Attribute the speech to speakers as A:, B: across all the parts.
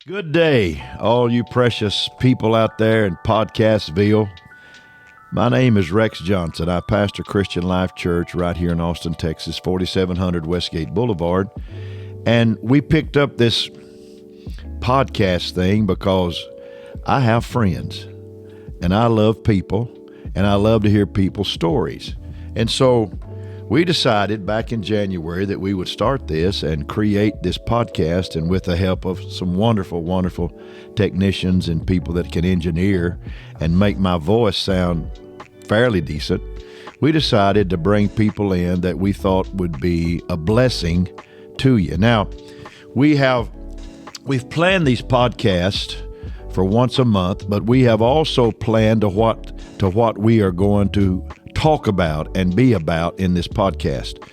A: Good day, all you precious people out there in Podcastville. My name is Rex Johnson. I pastor Christian Life Church right here in Austin, Texas, 4700 Westgate Boulevard. And we picked up this podcast thing because I have friends, and I love people, and I love to hear people's stories. And so we decided back in January that we would start this and create this podcast, and with the help of some wonderful, wonderful technicians and people that can engineer and make my voice sound fairly decent, we decided to bring people in that we thought would be a blessing to you. Now, we've planned these podcasts for once a month, but we have also planned to what we are going to talk about and be about in this podcast.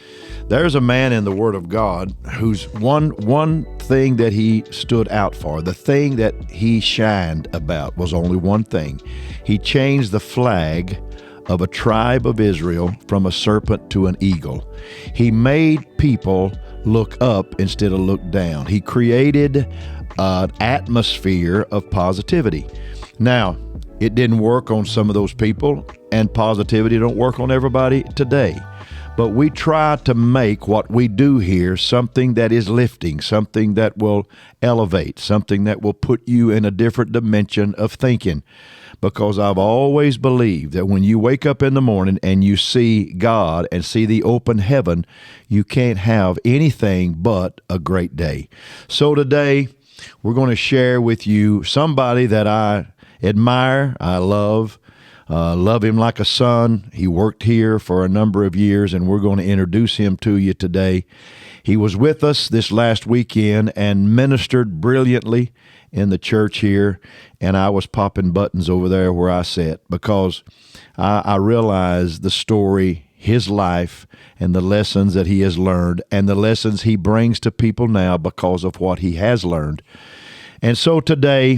A: There's a man in the Word of God who's one thing that he stood out for, the thing that he shined about was only one thing. He changed the flag of a tribe of Israel from a serpent to an eagle. He made people look up instead of look down. He created an atmosphere of positivity. Now, it didn't work on some of those people, and positivity don't work on everybody today. But we try to make what we do here something that is lifting, something that will elevate, something that will put you in a different dimension of thinking. Because I've always believed that when you wake up in the morning and you see God and see the open heaven, you can't have anything but a great day. So today, we're going to share with you somebody that I admire, I love him like a son. He worked here for a number of years, and we're going to introduce him to you today. He was with us this last weekend and ministered brilliantly in the church here, and I was popping buttons over there where I sat because I realized the story, his life, and the lessons that he has learned, and the lessons he brings to people now because of what he has learned. And so today,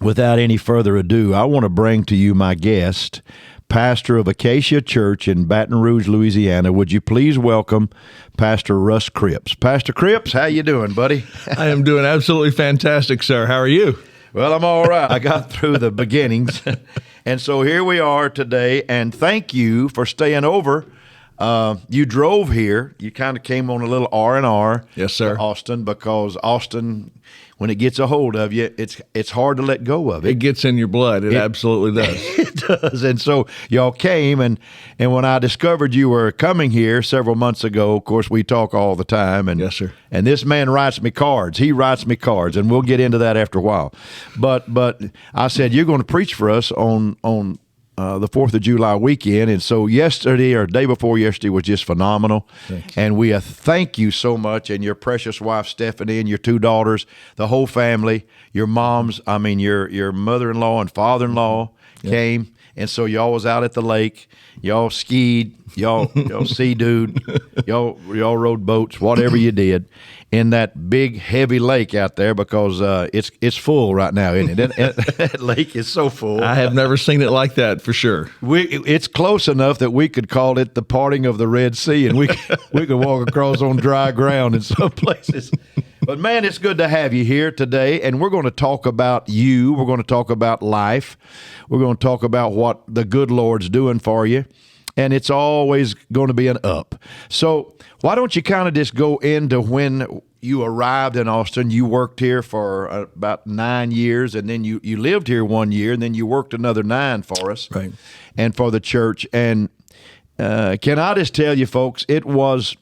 A: without any further ado, I want to bring to you my guest, pastor of Acacia Church in Baton Rouge, Louisiana. Would you please welcome Pastor Russ Cripps? Pastor Cripps, how you doing, buddy?
B: I am doing absolutely fantastic, sir. How are you?
A: Well, I'm all right. I got through the beginnings. And so here we are today, and thank you for staying over. You drove here. You kind of came on a little R&R.
B: Yes, sir.
A: To Austin, because Austin, when it gets a hold of you, it's hard to let go of it.
B: It gets in your blood. It absolutely does.
A: It does. And so y'all came, and when I discovered you were coming here several months ago, of course, we talk all the time. And,
B: yes, sir.
A: And this man writes me cards. He writes me cards, and we'll get into that after a while. But I said, you're going to preach for us on the 4th of July weekend. And so yesterday or day before yesterday was just phenomenal. And we thank you so much, and your precious wife, Stephanie, and your 2 daughters, the whole family, your your mother-in-law and father-in-law came. And so y'all was out at the lake, y'all skied, y'all sea-dooed, y'all rode boats, whatever you did, in that big, heavy lake out there, because it's full right now, isn't it? That lake is so full.
B: I have never seen it like that, for sure.
A: It's close enough that we could call it the parting of the Red Sea, and we could walk across on dry ground in some places. But man, it's good to have you here today, and we're going to talk about you. We're going to talk about life. We're going to talk about what the good Lord's doing for you, and it's always going to be an up. So why don't you kind of just go into when you arrived in Austin? You worked here for about 9 years, and then you lived here 1 year, and then you worked another 9 for us,
B: right,
A: and for the church. And can I just tell you, folks, it was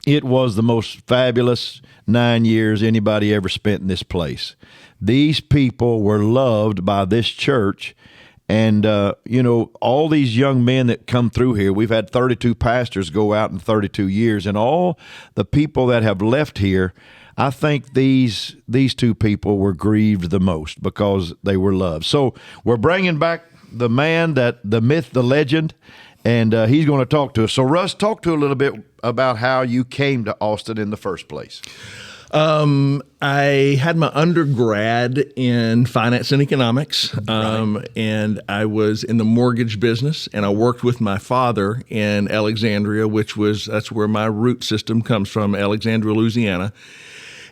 A: the most fabulous 9 years anybody ever spent in this place. These people were loved by this church. And, all these young men that come through here, we've had 32 pastors go out in 32 years. And all the people that have left here, I think these 2 people were grieved the most because they were loved. So we're bringing back the man, the myth, the legend, and he's going to talk to us. So, Russ, talk to a little bit about how you came to Austin in the first place.
B: I had my undergrad in finance and economics, and I was in the mortgage business, and I worked with my father in Alexandria, that's where my root system comes from, Alexandria, Louisiana.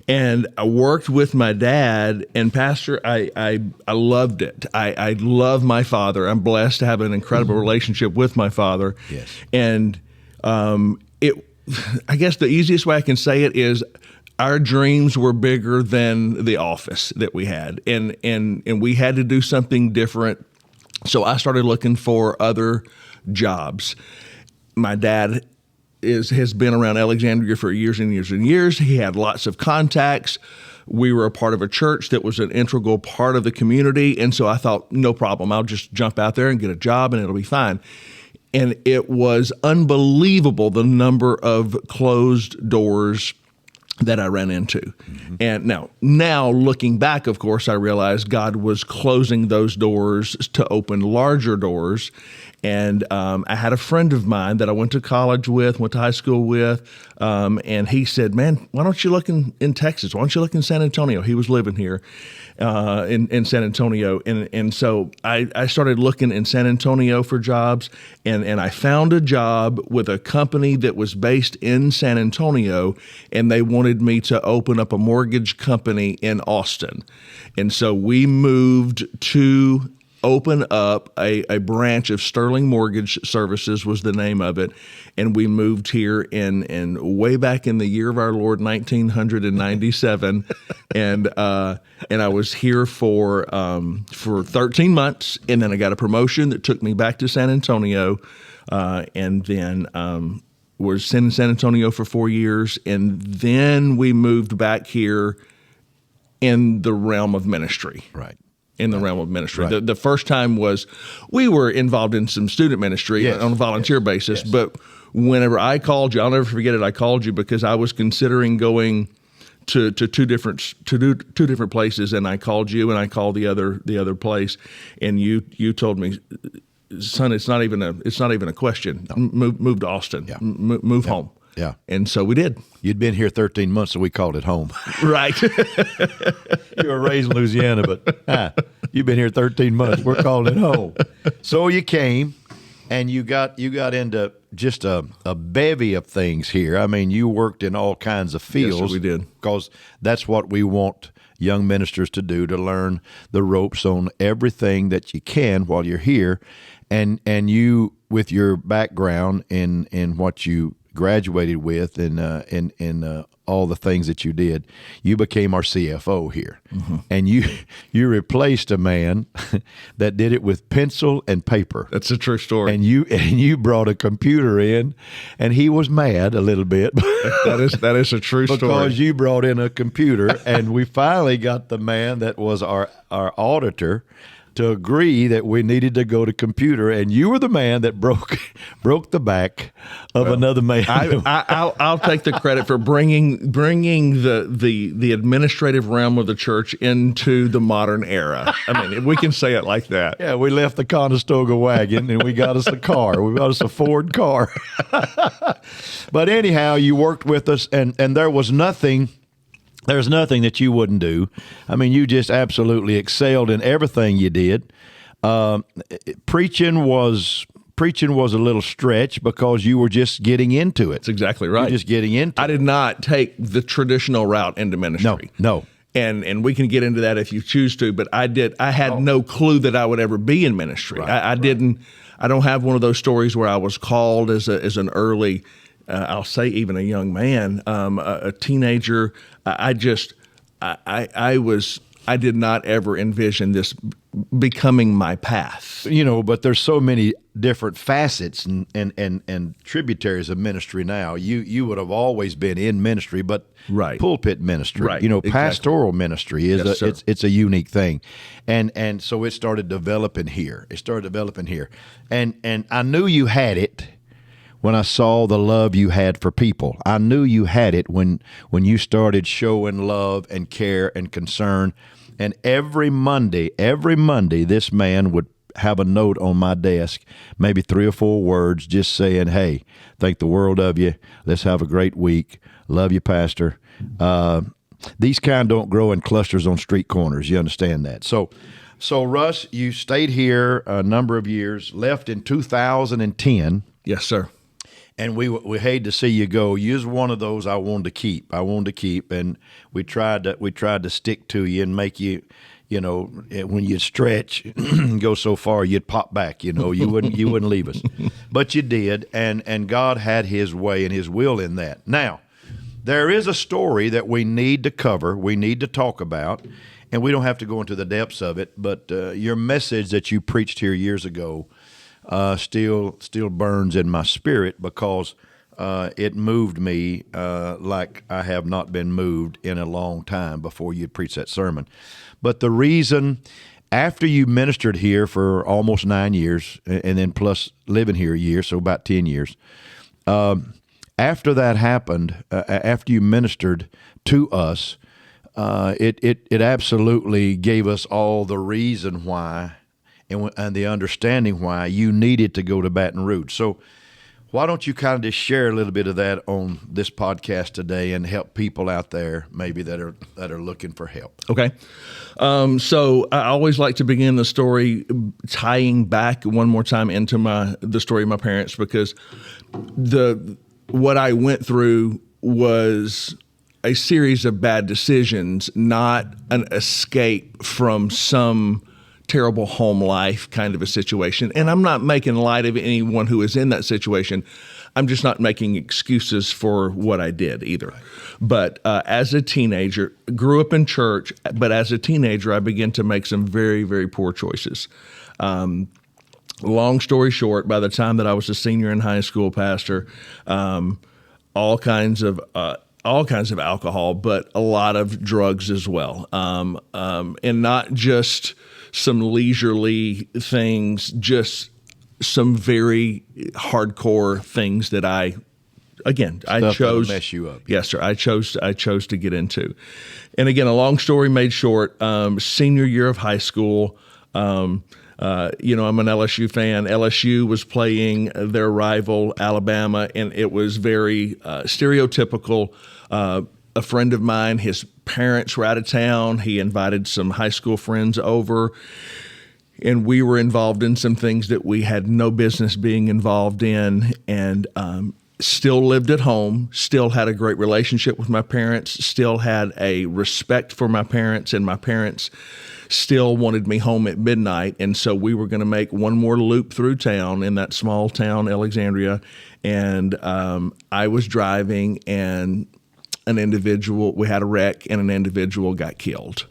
B: And I worked with my dad, and Pastor, I loved it. I love my father. I'm blessed to have an incredible relationship with my father.
A: Yes.
B: And I guess the easiest way I can say it is our dreams were bigger than the office that we had, and we had to do something different. So I started looking for other jobs. My dad has been around Alexandria for years and years and years. He had lots of contacts. We were a part of a church that was an integral part of the community. And so I thought, no problem. I'll just jump out there and get a job and it'll be fine. And it was unbelievable the number of closed doors that I ran into. Mm-hmm. And now looking back, of course, I realized God was closing those doors to open larger doors. And I had a friend of mine that I went to college with, went to high school with, and he said, man, why don't you look in Texas? Why don't you look in San Antonio? He was living here in San Antonio. And so I started looking in San Antonio for jobs, and I found a job with a company that was based in San Antonio, and they wanted me to open up a mortgage company in Austin. And so we moved to open up a branch of Sterling Mortgage Services was the name of it, and we moved here in way back in the year of our Lord 1997, and I was here for 13 months, and then I got a promotion that took me back to San Antonio, and then was in San Antonio for 4 years, and then we moved back here in the realm of ministry.
A: Right.
B: In the realm of ministry.
A: Right.
B: The first time was we were involved in some student ministry on a volunteer basis, but whenever I called you, I'll never forget it, I called you because I was considering going to two different places, and I called you and I called the other place, and you told me, son, it's not even a question. No. Move to Austin. Yeah. Move home.
A: Yeah.
B: And so we did.
A: You'd been here 13 months, so we called it home.
B: Right.
A: You were raised in Louisiana, but you've been here 13 months. We're calling it home. So you came, and you got into just a bevy of things here. I mean, you worked in all kinds of fields.
B: Yes, sir, we did.
A: Because that's what we want young ministers to do, to learn the ropes on everything that you can while you're here. And you, with your background in what you graduated with and all the things that you did, you became our CFO here. Mm-hmm. And you replaced a man that did it with pencil and paper.
B: That's a true story.
A: And you brought a computer in, and he was mad a little bit.
B: That is a true story.
A: Because you brought in a computer, and we finally got the man that was our auditor to agree that we needed to go to computer, and you were the man that broke the back of another man.
B: I'll take the credit for bringing the administrative realm of the church into the modern era. I mean, if we can say it like that.
A: Yeah, we left the Conestoga wagon and we got us a car. We got us a Ford car. But anyhow, you worked with us, and there was nothing. There's nothing that you wouldn't do. I mean, you just absolutely excelled in everything you did. Preaching was a little stretch because you were just getting into it.
B: That's exactly right.
A: You're just getting into it.
B: I did not take the traditional route into ministry.
A: No.
B: And we can get into that if you choose to, but I did. I had no clue that I would ever be in ministry. Right, I didn't. I don't have one of those stories where I was called as an early. I'll say even a young man, a teenager. I did not ever envision this becoming my path.
A: You know, but there's so many different facets and tributaries of ministry now. You would have always been in ministry, but
B: right.
A: Pulpit ministry,
B: right.
A: You know,
B: Exactly.
A: Pastoral ministry is it's a unique thing. And so it started developing here. And I knew you had it when I saw the love you had for people. I knew you had it when you started showing love and care and concern. And every Monday, this man would have a note on my desk, maybe 3 or 4 words, just saying, hey, think the world of you. Let's have a great week. Love you, Pastor. These kind don't grow in clusters on street corners. You understand that? So Russ, you stayed here a number of years, left in 2010.
B: Yes, sir.
A: and we hate to see you go. You was one of those I wanted to keep. And we tried to stick to you and make you, when you stretch and go so far, you'd pop back. You wouldn't leave us, but you did, and God had His way and His will in that. Now, there is a story that we need to cover. We need to talk about, and we don't have to go into the depths of it. But your message that you preached here years ago still burns in my spirit, because it moved me like I have not been moved in a long time before you preached that sermon. But the reason, after you ministered here for almost 9 years, and then plus living here a year, so about 10 years, after that happened, after you ministered to us, it absolutely gave us all the reason why and the understanding why you needed to go to Baton Rouge. So why don't you kind of just share a little bit of that on this podcast today and help people out there maybe that are looking for help?
B: Okay. So I always like to begin the story tying back one more time into the story of my parents, because what I went through was a series of bad decisions, not an escape from some terrible home life kind of a situation. And I'm not making light of anyone who is in that situation. I'm just not making excuses for what I did either. Right. But as a teenager, grew up in church, but as a teenager, I began to make some very, very poor choices. Long story short, by the time that I was a senior in high school, Pastor, all kinds of alcohol, but a lot of drugs as well, and not just some leisurely things, just some very hardcore things that I chose
A: to mess you up.
B: Yes, sir. I chose to get into. And again, a long story made short, senior year of high school, I'm an LSU fan. LSU was playing their rival, Alabama, and it was very stereotypical. A friend of mine, his parents were out of town. He invited some high school friends over, and we were involved in some things that we had no business being involved in, and still lived at home, still had a great relationship with my parents, still had a respect for my parents, and my parents still wanted me home at midnight. And so we were going to make one more loop through town in that small town, Alexandria. And I was driving, and we had a wreck, and an individual got killed.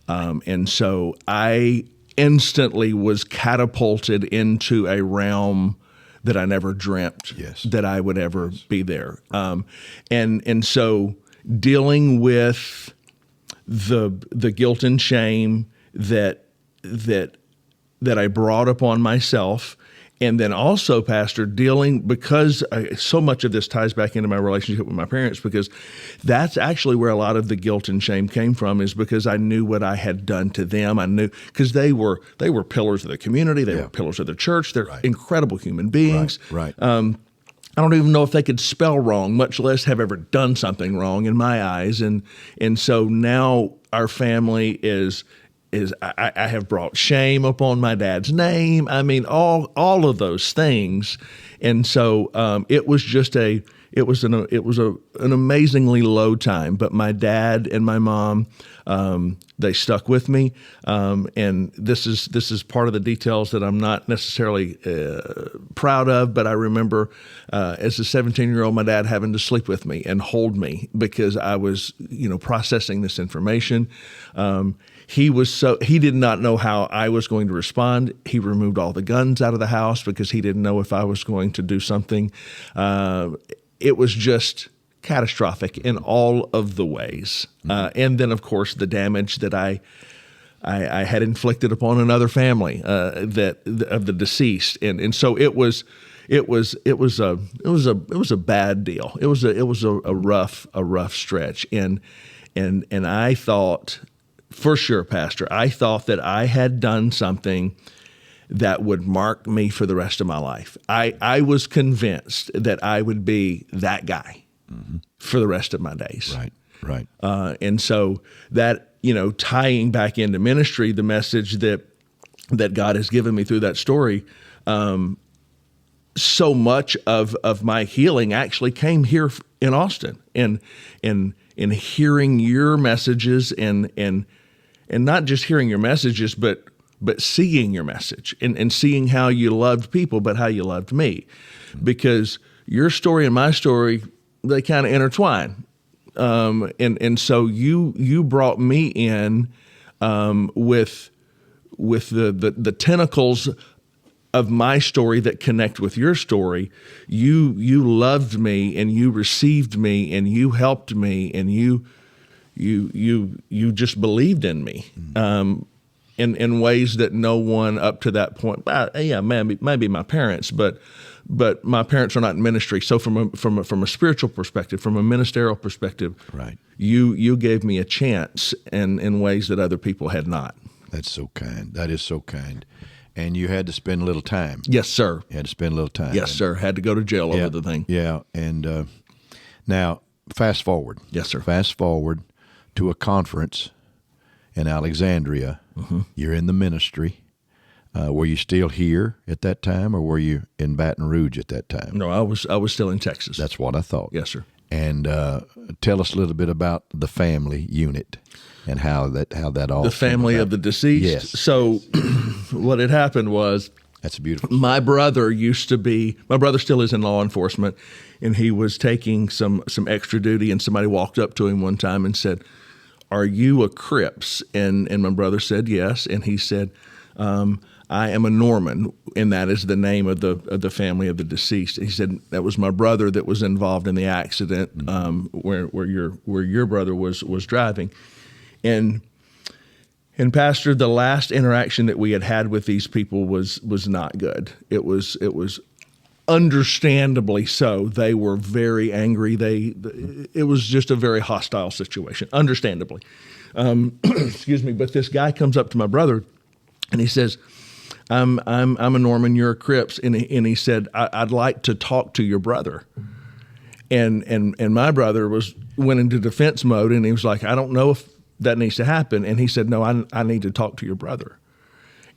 B: And so I instantly was catapulted into a realm that I never dreamt that I would ever be there. And so dealing with the guilt and shame that I brought upon myself, and then also, Pastor, because so much of this ties back into my relationship with my parents, because that's actually where a lot of the guilt and shame came from, is because I knew what I had done to them. I knew, because they were pillars of the community, they were pillars of the church. They're incredible human beings.
A: Right.
B: I don't even know if they could spell wrong, much less have ever done something wrong in my eyes. And so now our family is I have brought shame upon my dad's name. I mean, all of those things. And so it was an amazingly low time. But my dad and my mom, they stuck with me. And this is part of the details that I'm not necessarily proud of. But I remember as a 17-year-old, my dad having to sleep with me and hold me because I was, processing this information. He did not know how I was going to respond. He removed all the guns out of the house because he didn't know if I was going to do something. It was just catastrophic in all of the ways. And then, of course, the damage that I had inflicted upon another family of the deceased. And so it was a bad deal. It was a rough stretch. And I thought, for sure, Pastor, I thought that I had done something that would mark me for the rest of my life. I was convinced that I would be that guy for the rest of my days.
A: Right.
B: And so that, tying back into ministry, the message that God has given me through that story, so much of my healing actually came here in Austin, and in hearing your messages, and not just hearing your messages, but seeing your message, and seeing how you loved people, but how you loved me, because your story and my story, they kind of intertwine. And so you brought me in with the tentacles of my story that connect with your story. You loved me, and you received me, and you helped me, and you just believed in me. In ways that no one up to that point, maybe my parents, but my parents are not in ministry. So from a spiritual perspective, from a ministerial perspective,
A: right,
B: you gave me a chance in ways that other people had not.
A: That's so kind. That is so kind. And you had to spend a little time.
B: Yes, sir.
A: You had to spend a little time.
B: Yes, sir. Had to go to jail over the thing.
A: Yeah. And now, fast forward.
B: Yes, sir.
A: Fast forward to a conference in Alexandria.
B: Mm-hmm.
A: You're in the ministry. Were you still here at that time, or were you in Baton Rouge at that time?
B: No, I was still in Texas.
A: That's what I thought.
B: Yes, sir.
A: And tell us a little bit about the family unit and how that all.
B: The family of the deceased.
A: Yes.
B: So, what had happened was,
A: that's beautiful.
B: my brother still is in law enforcement, and he was taking some extra duty, and somebody walked up to him one time and said, "Are you a Cripps?" And my brother said yes, and he said, "I am a Norman," and that is the name of the family of the deceased. He said, "That was my brother that was involved in the accident where your brother was driving." And Pastor, the last interaction that we had with these people was not good. It was understandably so. They were very angry. It was just a very hostile situation, understandably. Excuse me. But this guy comes up to my brother, and he says, "I'm a Norman. You're a Cripps," and he said, "I'd like to talk to your brother." And my brother went into defense mode, and he was like, "I don't know if that needs to happen." And he said, "No, I need to talk to your brother."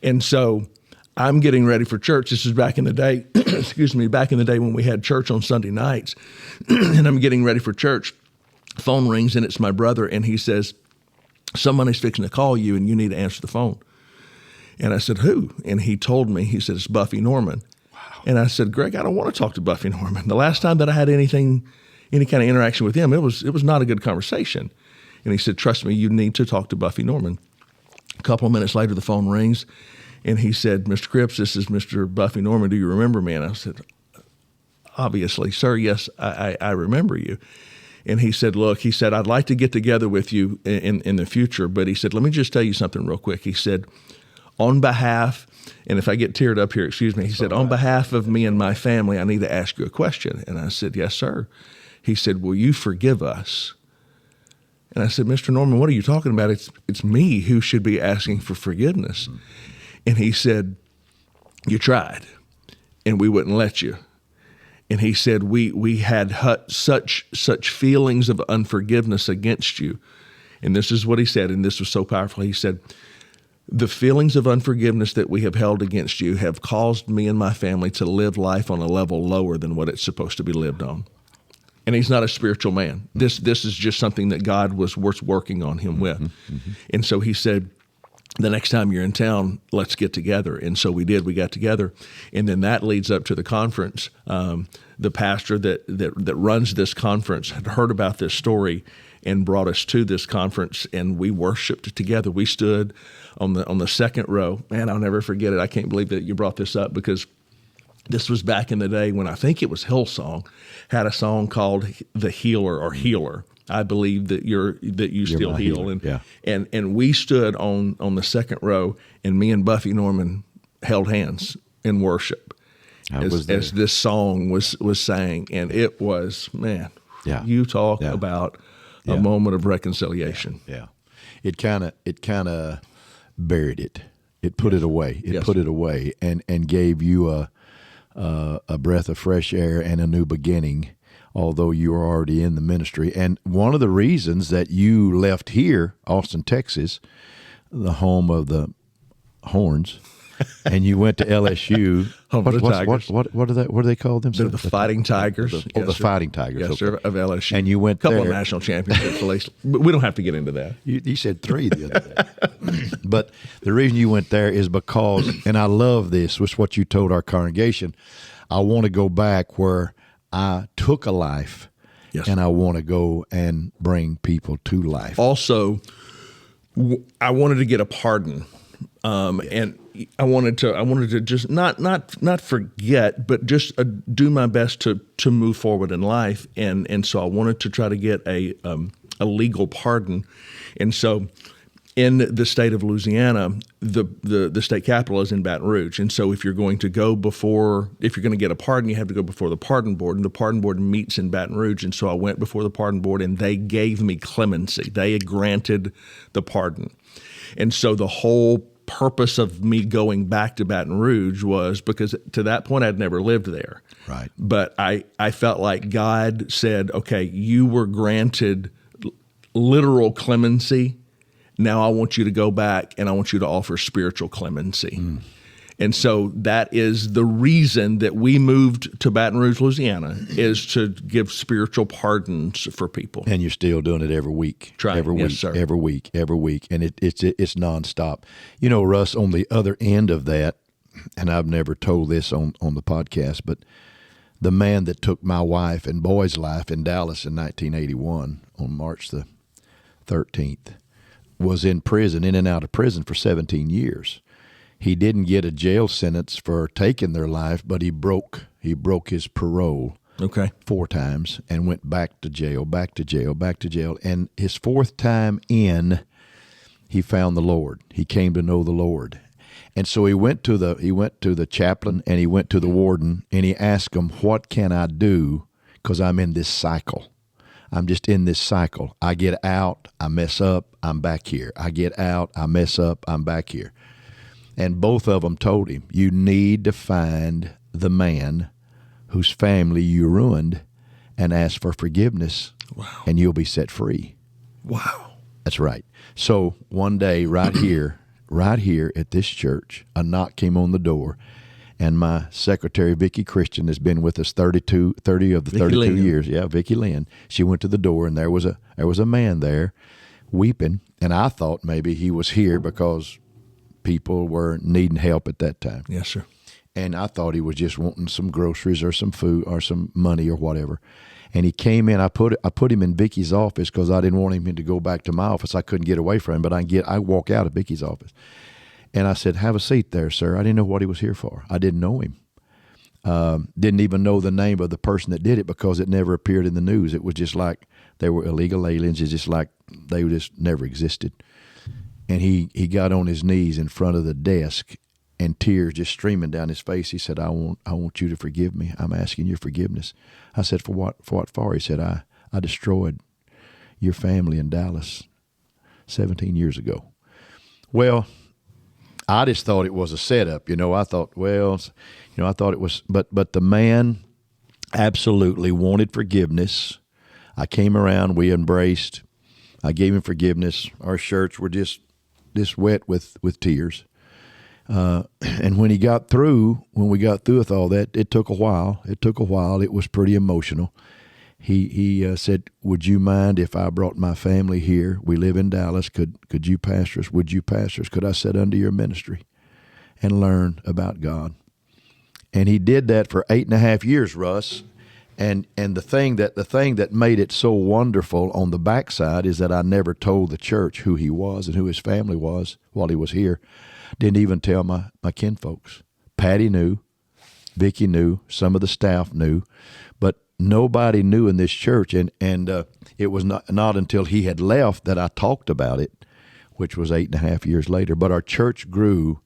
B: And so I'm getting ready for church. This is back in the day, excuse me, back in the day when we had church on Sunday nights. And I'm getting ready for church. Phone rings, and it's my brother, and he says, "Somebody's fixing to call you, and you need to answer the phone." And I said, "Who?" And he told me, he said, "It's Buffy Norman."
A: Wow.
B: And I said, "Greg, I don't want to talk to Buffy Norman. The last time that I had any kind of interaction with him, it was not a good conversation." And he said, "Trust me, you need to talk to Buffy Norman." A couple of minutes later, the phone rings, and he said, "Mr. Cripps, this is Mr. Buffy Norman. Do you remember me?" And I said, "Obviously, sir, yes, I remember you." And he said, "Look," he said, "I'd like to get together with you in the future, but," he said, "let me just tell you something real quick." He said, "On behalf," and if I get teared up here, excuse me, he said, "On behalf of me and my family, I need to ask you a question." And I said, "Yes, sir." He said, "Will you forgive us?" And I said, "Mr. Norman, what are you talking about? It's me who should be asking for forgiveness." Mm-hmm. And he said, "You tried, and we wouldn't let you." And he said, we had such feelings of unforgiveness against you. And this is what he said, and this was so powerful. He said, "The feelings of unforgiveness that we have held against you have caused me and my family to live life on a level lower than what it's supposed to be lived on." And he's not a spiritual man. This is just something that God was working on him with. Mm-hmm. And so he said, "The next time you're in town, let's get together." And so we did. We got together. And then that leads up to the conference. The pastor that runs this conference had heard about this story and brought us to this conference, and we worshiped together. We stood on the second row. Man, I'll never forget it. I can't believe that you brought this up, because this was back in the day when I think it was Hillsong had a song called "The Healer" or "Healer." I believe that you still heal. And we stood on the second row, and me and Buffy Norman held hands in worship as this song was sang. And it was, man, you talk about a moment of reconciliation.
A: Yeah. It kind of buried it. It put it away. It put it away and gave you a breath of fresh air and a new beginning, although you were already in the ministry. And one of the reasons that you left here, Austin, Texas, the home of the Horns, and you went to LSU.
B: Home of the Tigers.
A: What do they call them?
B: They're the Fighting Tigers.
A: The Fighting Tigers.
B: Yes,
A: okay.
B: sir, of LSU.
A: And you went
B: couple
A: there.
B: of national championships, at least. But we don't have to get into that.
A: You said 3 the other day. But the reason you went there is because, and I love this, was what you told our congregation, I want to go back where I took a life,
B: Yes.
A: and I want to go and bring people to life.
B: Also, I wanted to get a pardon, and I wanted to just not forget, but just do my best to move forward in life, and so I wanted to try to get a legal pardon, and so in the state of Louisiana, the state capital is in Baton Rouge, and so if you're going to get a pardon, you have to go before the pardon board, and the pardon board meets in Baton Rouge, and so I went before the pardon board, and they gave me clemency. They had granted the pardon, and so the whole purpose of me going back to Baton Rouge was because to that point I'd never lived there.
A: Right.
B: But I felt like God said, okay, you were granted literal clemency. Now I want you to go back and I want you to offer spiritual clemency. And so that is the reason that we moved to Baton Rouge, Louisiana, is to give spiritual pardons for people.
A: And you're still doing it every week. Every week,
B: yes, sir.
A: every week. And it's nonstop. You know, Russ, on the other end of that, and I've never told this on the podcast, but the man that took my wife and boy's life in Dallas in 1981 on March the 13th was in prison, in and out of prison for 17 years. He didn't get a jail sentence for taking their life, but he broke his parole 4 times and went back to jail. And his 4th time in, he found the Lord. He came to know the Lord. And so he went to the chaplain and he went to the warden and he asked him, what can I do? Because I'm in this cycle. I'm just in this cycle. I get out, I mess up, I'm back here. I get out, I mess up, I'm back here. And both of them told him, you need to find the man whose family you ruined and ask for forgiveness.
B: Wow.
A: And you'll be set free.
B: Wow.
A: That's right. So one day right here at this church, a knock came on the door, and my secretary, Vicki Christian, has been with us 30 of the 32 years. Yeah, Vicki Lynn. She went to the door, and there was a man there weeping, and I thought maybe he was here because people were needing help at that time.
B: Yes, sir.
A: And I thought he was just wanting some groceries or some food or some money or whatever. And he came in. I put him in Vicki's office because I didn't want him to go back to my office. I couldn't get away from him, but I walk out of Vicki's office. And I said, have a seat there, sir. I didn't know what he was here for. I didn't know him. Didn't even know the name of the person that did it because it never appeared in the news. It was just like they were illegal aliens. It's just like they just never existed. And he got on his knees in front of the desk and tears just streaming down his face. He said, I want you to forgive me. I'm asking your forgiveness. I said, for what for? He said, I destroyed your family in Dallas 17 years ago. Well, I just thought it was a setup. I thought, I thought it was, but the man absolutely wanted forgiveness. I came around, we embraced, I gave him forgiveness. Our shirts were just wet with tears. And when we got through with all that, it took a while. It was pretty emotional. He said, would you mind if I brought my family here? We live in Dallas. Could you pastor us? Would you pastor us? Could I sit under your ministry and learn about God? And he did that for 8.5 years, Russ. And the thing that made it so wonderful on the backside is that I never told the church who he was and who his family was while he was here. Didn't even tell my kinfolks. Patti knew, Vicki knew, some of the staff knew, but nobody knew in this church. And it was not until he had left that I talked about it, which was 8.5 years later. But our church grew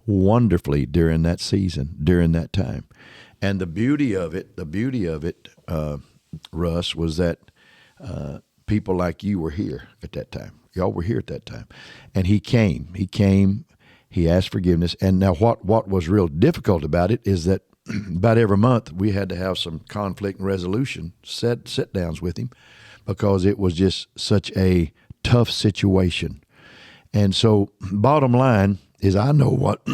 A: wonderfully during that season, during that time. And the beauty of it, Russ, was that people like you were here at that time. Y'all were here at that time. And he came, he asked forgiveness. And now what was real difficult about it is that about every month we had to have some conflict and resolution sit-downs with him because it was just such a tough situation. And so bottom line is I know what,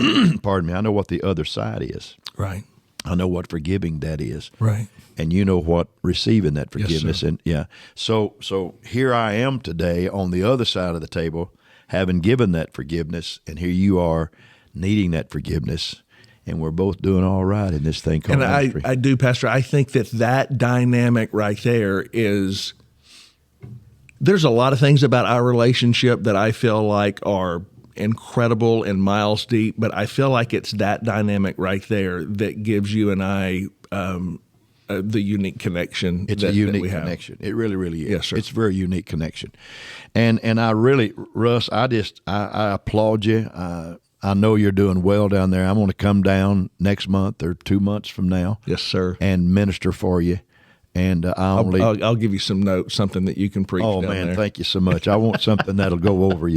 A: pardon me, I know what the other side is.
B: Right.
A: I know what forgiving that is.
B: Right.
A: And you know what receiving that
B: Yes,
A: forgiveness.
B: sir.
A: And yeah. So here I am today on the other side of the table, having given that forgiveness, and here you are needing that forgiveness. And we're both doing all right in this thing called ministry.
B: I do, Pastor. I think that dynamic right there is, there's a lot of things about our relationship that I feel like are incredible and miles deep, but I feel like it's that dynamic right there that gives you and I the unique connection.
A: It's
B: that
A: a unique
B: we have.
A: connection. It really, really is.
B: Yes, sir.
A: It's a very unique connection. And I really, Russ, I applaud you. I know you're doing well down there. I'm going to come down next month or 2 months from now.
B: Yes, sir.
A: And minister for you. And
B: I'll give you some notes, something that you can preach.
A: Oh,
B: down
A: man,
B: there.
A: Thank you so much. I want something that'll go over,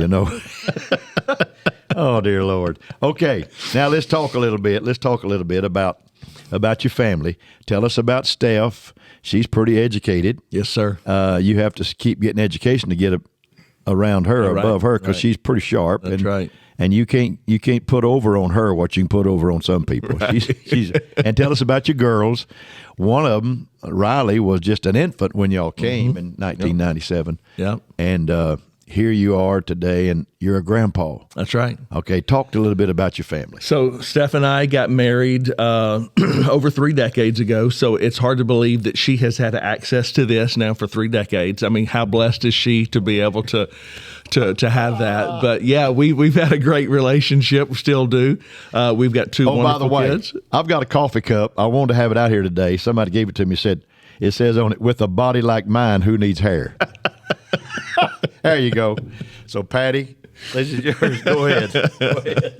A: Oh, dear Lord. Okay, now let's talk a little bit. Let's talk a little bit about your family. Tell us about Steph. She's pretty educated.
B: Yes, sir.
A: You have to keep getting education to get around her, above her, because she's pretty sharp.
B: That's right.
A: And you can't put over on her what you can put over on some people.
B: Right.
A: She's and tell us about your girls. One of them, Riley, was just an infant when y'all came in 1997.
B: Yep.
A: And here you are today, and you're a grandpa.
B: That's right.
A: Okay, talk a little bit about your family.
B: So Steph and I got married over 3 decades ago, so it's hard to believe that she has had access to this now for 3 decades. I mean, how blessed is she to be able to have that? But yeah, we've had a great relationship. We still do. We've got 2 wonderful kids.
A: I've got a coffee cup. I wanted to have it out here today. Somebody gave it to me. It says on it, "With a body like mine, who needs hair?" There you go. So, Patti, this is yours. Go ahead.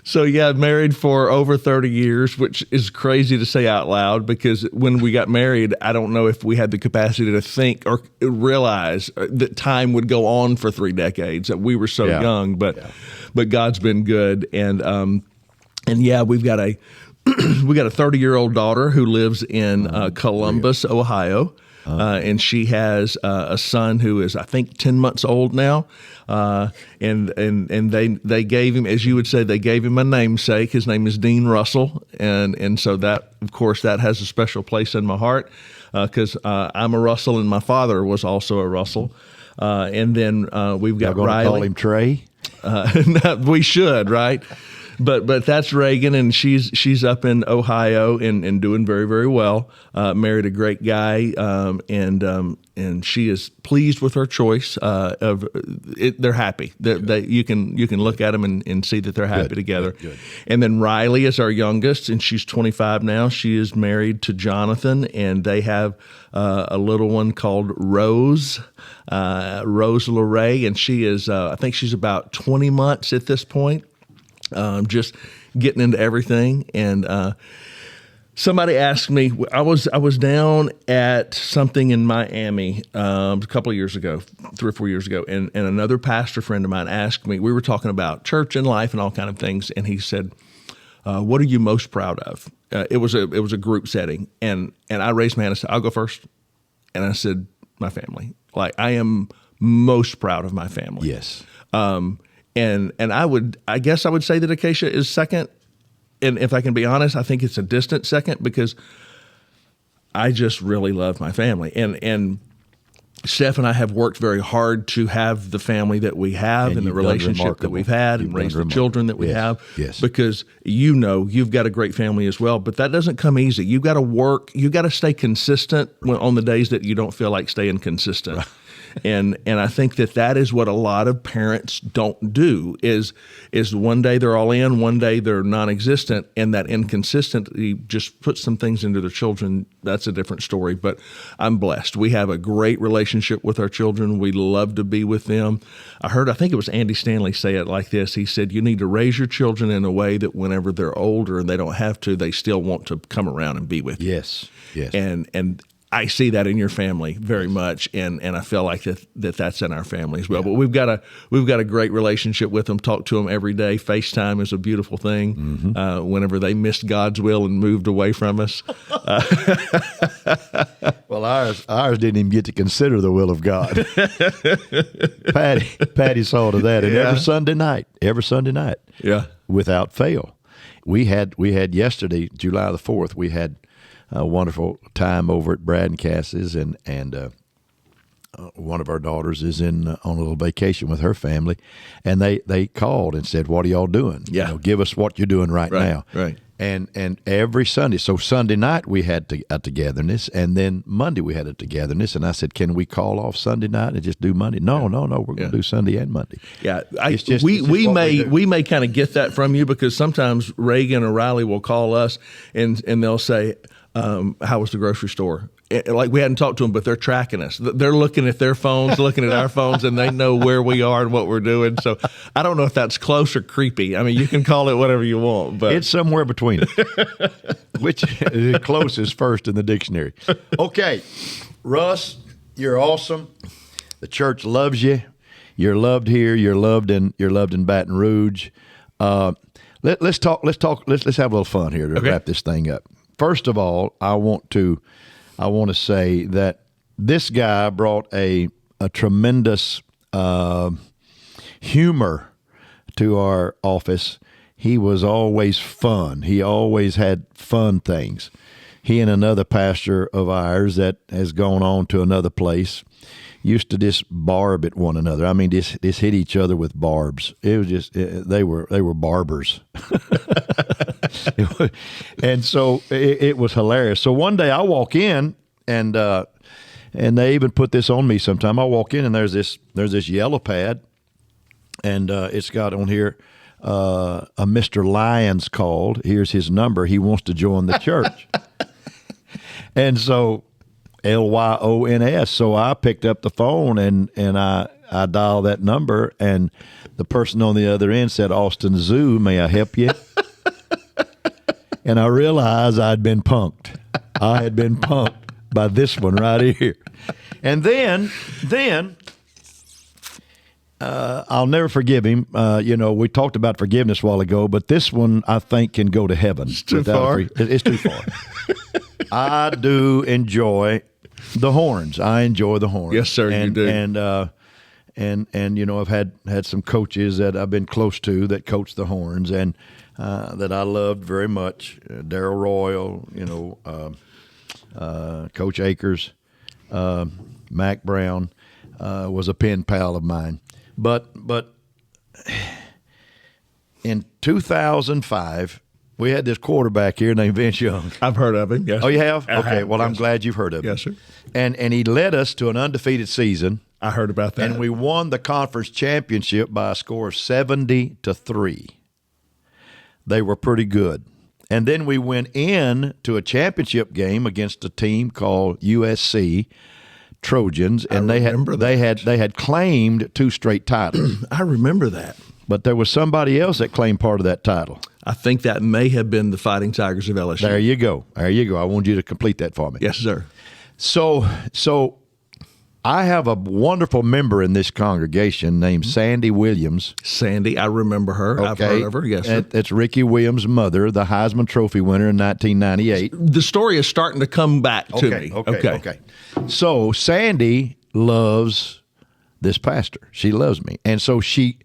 B: So, yeah, married for over 30 years, which is crazy to say out loud, because when we got married, I don't know if we had the capacity to think or realize that time would go on for 3 decades, that we were so young, but God's been good. And yeah, we've got a 30-year-old daughter who lives in Columbus, Ohio. And she has a son who is, I think, 10 months old now. And they gave him, as you would say, they gave him a namesake. His name is Dean Russell. And so that, of course, that has a special place in my heart, because I'm a Russell and my father was also a Russell. And then we've got Riley.
A: Call him Trey?
B: We should, right? But that's Reagan, and she's up in Ohio and doing very, very well. Married a great guy, and she is pleased with her choice. They're happy. You can look at them and see that they're happy together. Good. And then Riley is our youngest, and she's 25 now. She is married to Jonathan, and they have a little one called Rouge LeRae, and she is I think she's about 20 months at this point. Just getting into everything. And somebody asked me, I was down at something in Miami a couple of years ago, 3 or 4 years ago, and another pastor friend of mine asked me, we were talking about church and life and all kind of things, and he said, what are you most proud of? It was a group setting, and I raised my hand and said, I'll go first. And I said, my family. Like, I am most proud of my family.
A: Yes.
B: And I guess I would say that Acacia is second. And if I can be honest, I think it's a distant second, because I just really love my family. And Steph and I have worked very hard to have the family that we have and the relationship that we've had and raise the children that we have.
A: Yes.
B: Because you've got a great family as well, but that doesn't come easy. You've got to work. You've got to stay consistent on the days that you don't feel like staying consistent. Right. And I think that is what a lot of parents don't do is one day they're all in, one day they're non-existent, and that inconsistency just puts some things into their children. That's a different story, but I'm blessed. We have a great relationship with our children. We love to be with them. I think it was Andy Stanley say it like this. He said, you need to raise your children in a way that whenever they're older and they don't have to, they still want to come around and be with you.
A: Yes.
B: And I see that in your family very much, and I feel like that's in our family as well. But we've got a great relationship with them. Talk to them every day. FaceTime is a beautiful thing. Whenever they missed God's will and moved away from us.
A: Well, ours didn't even get to consider the will of God. Patti saw to that, and every Sunday night, without fail, we had yesterday, July the 4th, we had a wonderful time over at Brad and Cass's, and one of our daughters is on a little vacation with her family, and they called and said, "What are y'all doing? Give us what you're doing right now."
B: Right.
A: And every Sunday, so Sunday night we had a togetherness, and then Monday we had a togetherness, and I said, "Can we call off Sunday night and just do Monday?" No, we're going to do Sunday and Monday.
B: Yeah, we may kind of get that from you, because sometimes Reagan or Riley will call us and they'll say, "How was the grocery store?" Like we hadn't talked to them, but they're tracking us. They're looking at their phones, looking at our phones, and they know where we are and what we're doing. So I don't know if that's close or creepy. I mean, you can call it whatever you want, but
A: it's somewhere between it. Which is closest first in the dictionary. Okay, Russ, you're awesome. The church loves you. You're loved here. You're loved in Baton Rouge. Let's talk. Let's have a little fun here to wrap this thing up. First of all, I want to say that this guy brought a tremendous humor to our office. He was always fun. He always had fun things. He and another pastor of ours that has gone on to another place used to just barb at one another. I mean, just hit each other with barbs. It was just they were barbers. And so it was hilarious. So one day I walk in, and they even put this on me sometime. I walk in, and there's this yellow pad, and it's got on here a Mr. Lyons called. Here's his number. He wants to join the church. And so Lyons. So I picked up the phone and I dialed that number, and the person on the other end said, "Austin Zoo, may I help you?" And I realized I'd been punked. I had been punked by this one right here. And then I'll never forgive him. We talked about forgiveness a while ago, but this one I think can go to heaven.
B: It's too far.
A: It's too far. I do enjoy the horns. I enjoy the horns.
B: Yes, sir, you do.
A: And I've had some coaches that I've been close to that coach the horns, and that I loved very much. Darrell Royal, Coach Akers, Mac Brown was a pen pal of mine. But in 2005, we had this quarterback here named Vince Young.
B: I've heard of him, yes.
A: Oh, you have?
B: I
A: Okay,
B: have,
A: well,
B: yes.
A: I'm glad you've heard of him.
B: Yes, sir.
A: And he led us to an undefeated season.
B: I heard about that.
A: And we won the conference championship by a score of 70-3. They were pretty good. And then we went in to a championship game against a team called USC Trojans, and they had claimed 2 straight titles.
B: I remember that.
A: But there was somebody else that claimed part of that title.
B: I think that may have been the Fighting Tigers of LSU.
A: There you go. I want you to complete that for me.
B: Yes, sir.
A: So I have a wonderful member in this congregation named Sandy Williams.
B: Sandy, I remember her.
A: Okay.
B: I've heard of her, yes, sir.
A: That's Ricky Williams' mother, the Heisman Trophy winner in 1998.
B: The story is starting to come back to me.
A: Okay. So Sandy loves this pastor. She loves me. And so she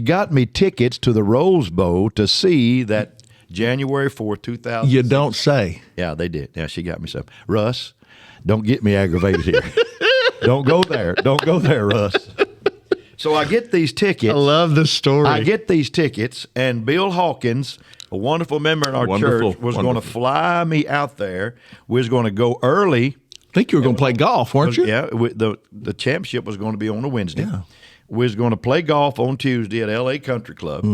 A: got me tickets to the Rose Bowl to see that January 4th, 2000.
B: You don't say.
A: Yeah, they did. Yeah, she got me some. Russ, don't get me aggravated here. Don't go there. Don't go there, Russ. So I get these tickets.
B: I love this story.
A: I get these tickets, and Bill Hawkins, a wonderful member in our church, was going to fly me out there. We was going to go early.
B: I think you were going to play golf, weren't you?
A: Yeah, the championship was going to be on a Wednesday.
B: Yeah.
A: We was going to play golf on Tuesday at L.A. Country Club,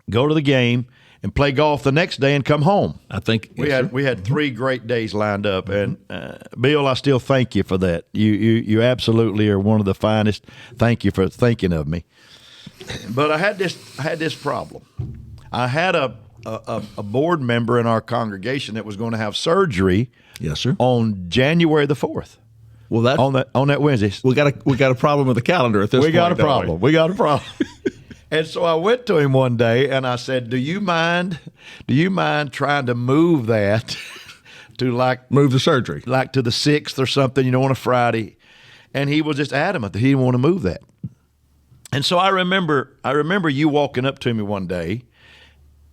A: go to the game, and play golf the next day and come home.
B: I think
A: we had 3 great days lined up, and Bill, I still thank you for that. You absolutely are one of the finest. Thank you for thinking of me. But I had this problem. I had a a board member in our congregation that was going to have surgery.
B: Yes, sir.
A: On January the 4th.
B: Well, that's
A: on that Wednesday.
B: we got a problem with the calendar at this point.
A: We got a problem. We got a problem. And so I went to him one day and I said, "Do you mind trying to move that to
B: move the surgery
A: like to the 6th or something, on a Friday?" And he was just adamant that he didn't want to move that. And so I remember you walking up to me one day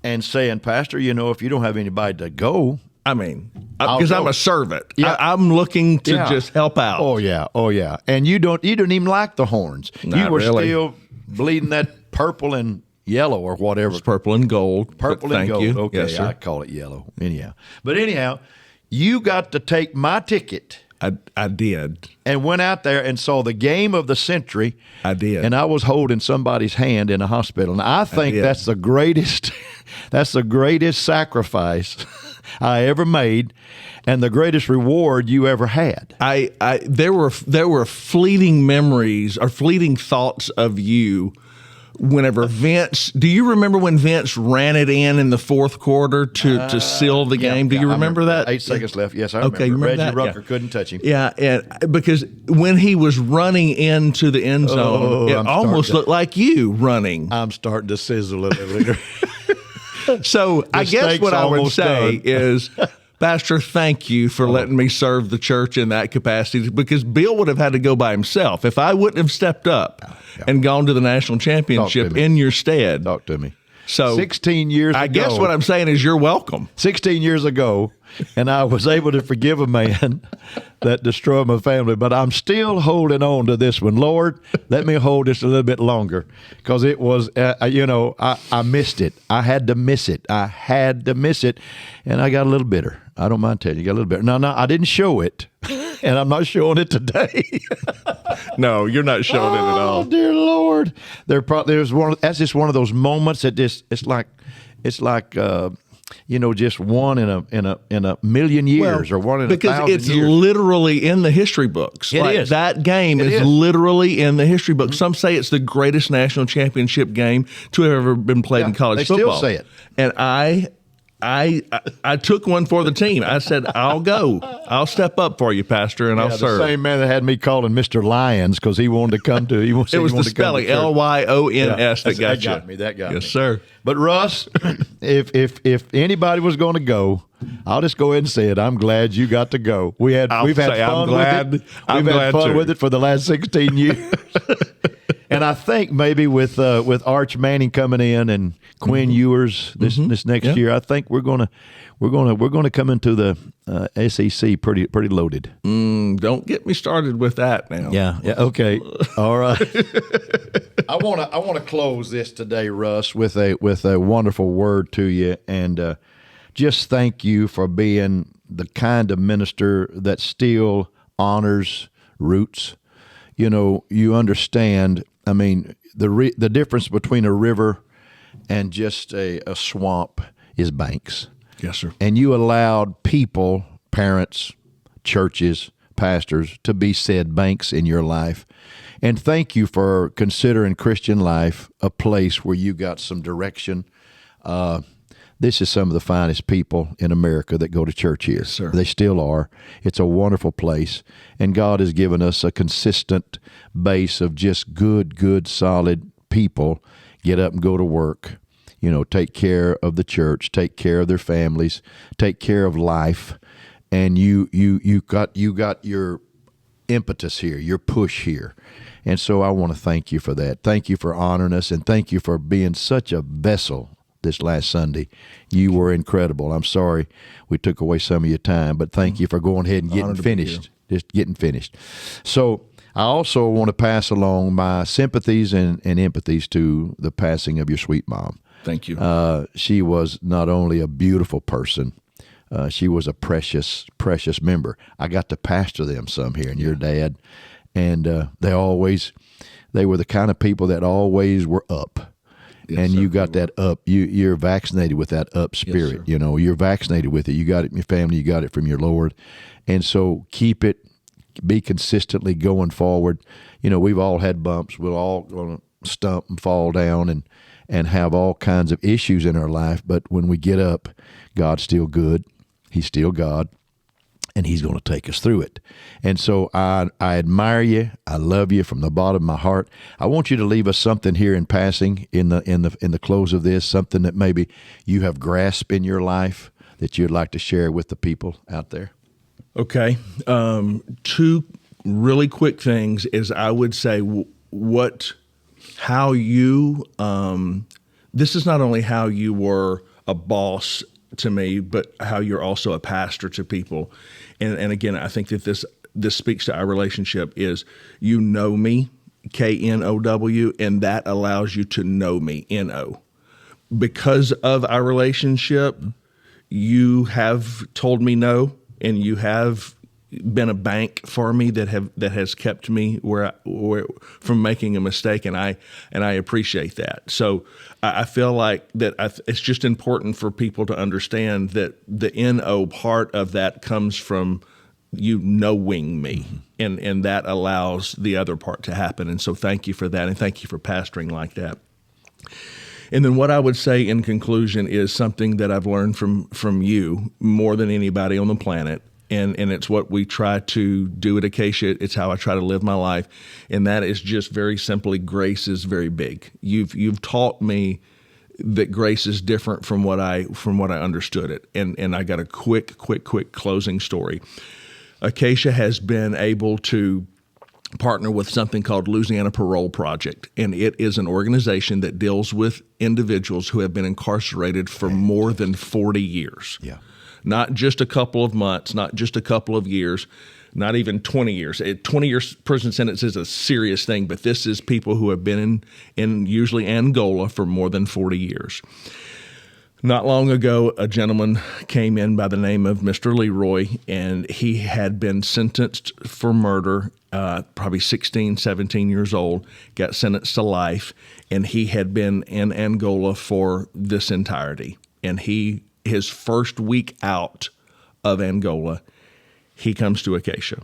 A: and saying, "Pastor, if you don't have anybody to go."
B: I mean, because I'm a servant.
A: Yeah.
B: I'm looking to just help out.
A: Oh yeah. And you didn't even like the horns.
B: Not
A: you were
B: really.
A: still bleeding that purple and yellow or whatever.
B: It's purple and gold.
A: Purple and
B: thank
A: gold.
B: You.
A: Okay,
B: yes, sir.
A: I call it yellow. Anyhow, you got to take my ticket.
B: I did.
A: And went out there and saw the game of the century.
B: I did.
A: And I was holding somebody's hand in a hospital. And I think that's the greatest sacrifice I ever made and the greatest reward you ever had.
B: There were fleeting memories or fleeting thoughts of you whenever Vince, do you remember when Vince ran it in the fourth quarter to seal the game? Do you remember that?
A: 8 seconds left. Yes, I remember.
B: Okay, you remember
A: Reggie
B: that?
A: Rucker couldn't touch him.
B: Yeah, and because when he was running into the end zone, it almost looked like you running.
A: I'm starting to sizzle a little bit.
B: So I guess
A: steak's
B: what I would
A: almost
B: say
A: done.
B: is, Pastor, thank you for letting me serve the church in that capacity, because Bill would have had to go by himself if I wouldn't have stepped up and gone to the national championship
A: me.
B: in your stead.
A: Talk to me.
B: So
A: 16 years ago.
B: I guess what I'm saying is you're welcome.
A: 16 years ago, and I was able to forgive a man that destroyed my family, but I'm still holding on to this one. Lord, let me hold this a little bit longer, because it was, I missed it. I had to miss it. And I got a little bitter. I don't mind telling you, got a little bitter. No, I didn't show it, and I'm not showing it today.
B: No, you're not showing it at all.
A: Oh, dear Lord. That's just one of those moments that it's like just one in a million years, or one in
B: because
A: 1,000
B: it's
A: years.
B: literally in the history books.
A: It is.
B: That game is literally in the history books. Some say it's the greatest national championship game to have ever been played in college football.
A: They still say it.
B: And I took one for the team. I said, I'll go. I'll step up for you, Pastor, and I'll serve.
A: The same man that had me calling Mr. Lyons because he wanted to come to. It was the
B: spelling Lyons that got you.
A: That got me.
B: Yes, sir.
A: But Russ, if anybody was going to go, I'll just go ahead and say it. I'm glad you got to go. We've had fun with it. We've had fun with it for the last 16 years. And I think maybe with Arch Manning coming in and Quinn Ewers this next year, I think we're gonna come into the SEC pretty loaded.
B: Don't get me started with that now.
A: Yeah. Okay. All right. I want to close this today, Russ, with a wonderful word to you, and just thank you for being the kind of minister that still honors roots. You understand. I mean, the difference between a river and just a swamp is banks.
B: Yes, sir.
A: And you allowed people, parents, churches, pastors, to be said banks in your life. And thank you for considering Christian Life a place where you got some direction. This is some of the finest people in America that go to church here.
B: Yes, sir.
A: They still are. It's a wonderful place. And God has given us a consistent base of just good, solid people. Get up and go to work. Take care of the church, take care of their families, take care of life. And you got your impetus here, your push here. And so I want to thank you for that. Thank you for honoring us, and thank you for being such a vessel this last Sunday. You were incredible. I'm sorry we took away some of your time, but thank you for going ahead and getting finished. Just getting finished. So I also want to pass along my sympathies and empathies to the passing of your sweet mom.
B: Thank you.
A: She was not only a beautiful person, she was a precious member. I got to pastor them some here, and your dad, and they were the kind of people that always were up. Yes, and you got that up. You're vaccinated with that up spirit. Yes, you're vaccinated with it. You got it in your family. You got it from your Lord. And so keep it. Be consistently going forward. We've all had bumps. We're all going to stump and fall down and have all kinds of issues in our life. But when we get up, God's still good. He's still God, and He's going to take us through it. And so I admire you. I love you from the bottom of my heart. I want you to leave us something here in passing in the close of this, something that maybe you have grasped in your life that you'd like to share with the people out there.
B: Okay. Two really quick things is I would say how you, this is not only how you were a boss to me, but how you're also a pastor to people. And again, I think that this speaks to our relationship is you know me, K-N-O-W, and that allows you to know me, N-O. Because of our relationship, you have told me no, and you have been a bank for me that has kept me where from making a mistake, and I appreciate that. So I feel like that it's just important for people to understand that the N-O part of that comes from you knowing me, and that allows the other part to happen. And so thank you for that, and thank you for pastoring like that. And then what I would say in conclusion is something that I've learned from you more than anybody on the planet, and it's what we try to do at Acacia. It's how I try to live my life, and that is just very simply, grace is very big. You've taught me that grace is different from what I understood it. And I got a quick closing story. Acacia has been able to partner with something called Louisiana Parole Project, and it is an organization that deals with individuals who have been incarcerated for more than 40 years. Yeah. Not just a couple of months, not just a couple of years, not even 20 years. 20 years prison sentence is a serious thing, but this is people who have been in usually Angola for more than 40 years. Not long ago, a gentleman came in by the name of Mr. Leroy, and he had been sentenced for murder, probably 16, 17 years old, got sentenced to life, and he had been in Angola for this entirety. And his first week out of Angola, he comes to Acacia.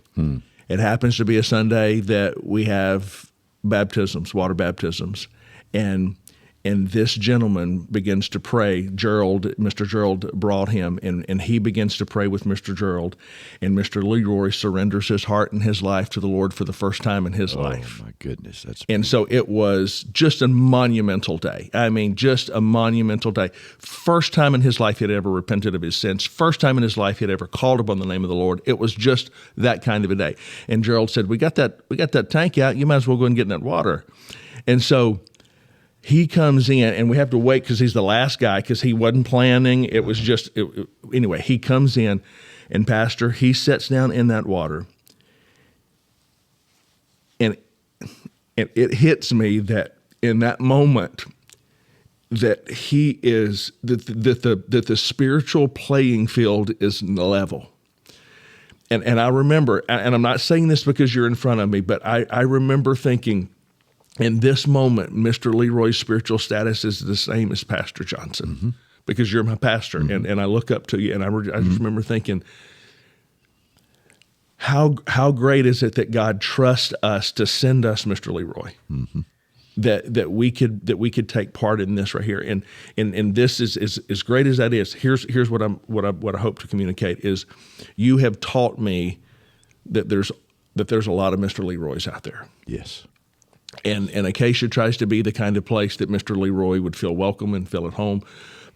B: It happens to be a Sunday that we have baptisms, water baptisms, and this gentleman begins to pray. Mr. Gerald brought him, and he begins to pray with Mr. Gerald, and Mr. Leroy surrenders his heart and his life to the Lord for the first time in his life.
A: Oh, my goodness.
B: And so it was just a monumental day. I mean, just a monumental day. First time in his life he had ever repented of his sins. First time in his life he had ever called upon the name of the Lord. It was just that kind of a day. And Gerald said, we got that tank out. You might as well go and get in that water. And so he comes in, and we have to wait because he's the last guy because he wasn't planning. It was just, anyway, he comes in, and Pastor, he sits down in that water, and it hits me that in that moment that he is, that the spiritual playing field is level. And I remember, and I'm not saying this because you're in front of me, but I remember thinking, in this moment, Mr. Leroy's spiritual status is the same as Pastor Johnson, because you're my pastor, and I look up to you, and I just remember thinking, how great is it that God trusts us to send us Mr. Leroy, that we could take part in this right here, and this is as great as that is. Here's what I hope to communicate is, you have taught me that there's a lot of Mr. Leroys out there.
A: Yes.
B: And Acacia tries to be the kind of place that Mr. Leroy would feel welcome and feel at home,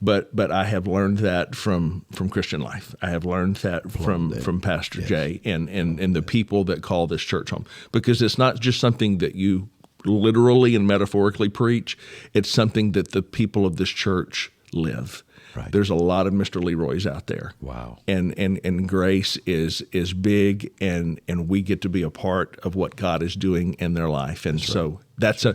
B: but I have learned that from Christian Life. I have learned that from Pastor Jay and the people that call this church home, because it's not just something that you literally and metaphorically preach. It's something that the people of this church live. Right. There's a lot of Mr. Leroys out there. Wow. And grace is big, and we get to be a part of what God is doing in their life. And that's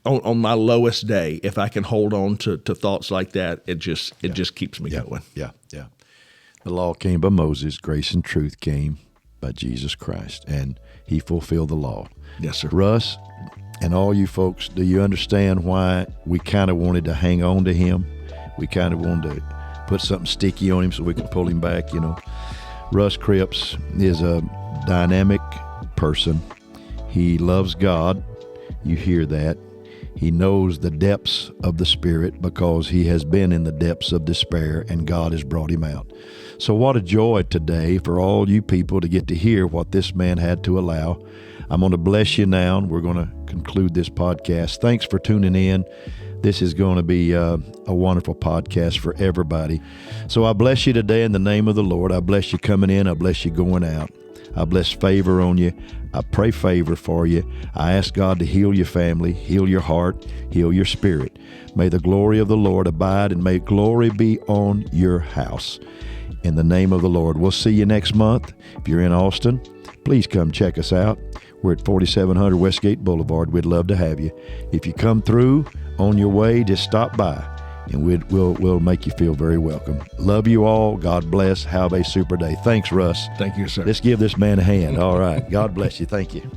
B: on my lowest day, if I can hold on to thoughts like that, it just keeps me going.
A: Yeah. The law came by Moses, grace and truth came by Jesus Christ, and He fulfilled the law.
B: Yes, sir.
A: Russ, and all you folks, do you understand why we kind of wanted to hang on to Him? We kind of wanted to put something sticky on Him so we could pull Him back, Russ Cripps is a dynamic person. He loves God. You hear that. He knows the depths of the Spirit because he has been in the depths of despair, and God has brought him out. So what a joy today for all you people to get to hear what this man had to allow. I'm going to bless you now, and we're going to conclude this podcast. Thanks for tuning in. This is going to be a wonderful podcast for everybody. So I bless you today in the name of the Lord. I bless you coming in. I bless you going out. I bless favor on you. I pray favor for you. I ask God to heal your family, heal your heart, heal your spirit. May the glory of the Lord abide, and may glory be on your house. In the name of the Lord. We'll see you next month. If you're in Austin, please come check us out. We're at 4700 Westgate Boulevard. We'd love to have you. If you come through on your way, just stop by, and we'll make you feel very welcome. Love you all. God bless. Have a super day. Thanks, Russ.
B: Thank you, sir.
A: Let's give this man a hand. All right. God bless you. Thank you.